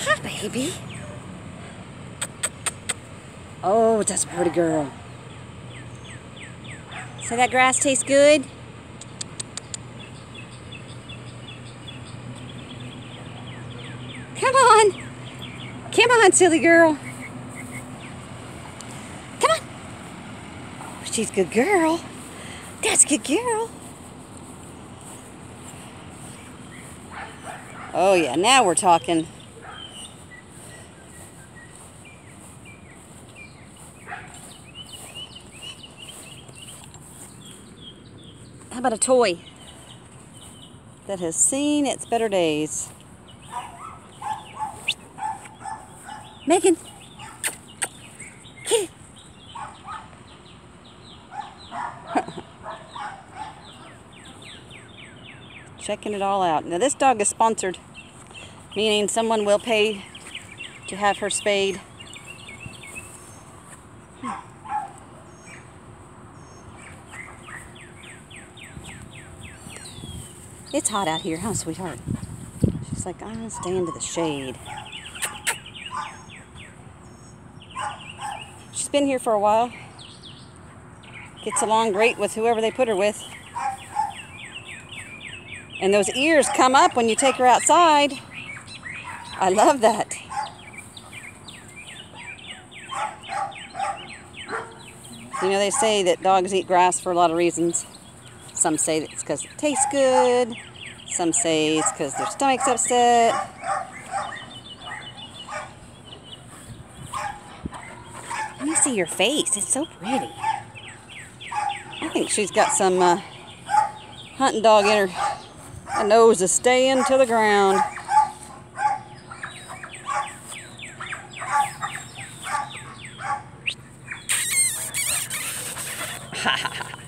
Hi, baby. Oh, that's a pretty girl. So that grass tastes good? Come on. Come on, silly girl. Come on. Oh, she's a good girl. That's a good girl. Oh, yeah, now we're talking. How about a toy that has seen its better days? Megan, get it. Checking it all out. Now this dog is sponsored, meaning someone will pay to have her spayed. It's hot out here, huh, sweetheart? She's like, I'm gonna stay into the shade. She's been here for a while. Gets along great with whoever they put her with. And those ears come up when you take her outside. I love that. You know, they say that dogs eat grass for a lot of reasons. Some say it's because it tastes good. Some say it's because their stomach's upset. Let me see your face. It's so pretty. I think she's got some hunting dog in her. Her nose is staying to the ground. Ha ha ha.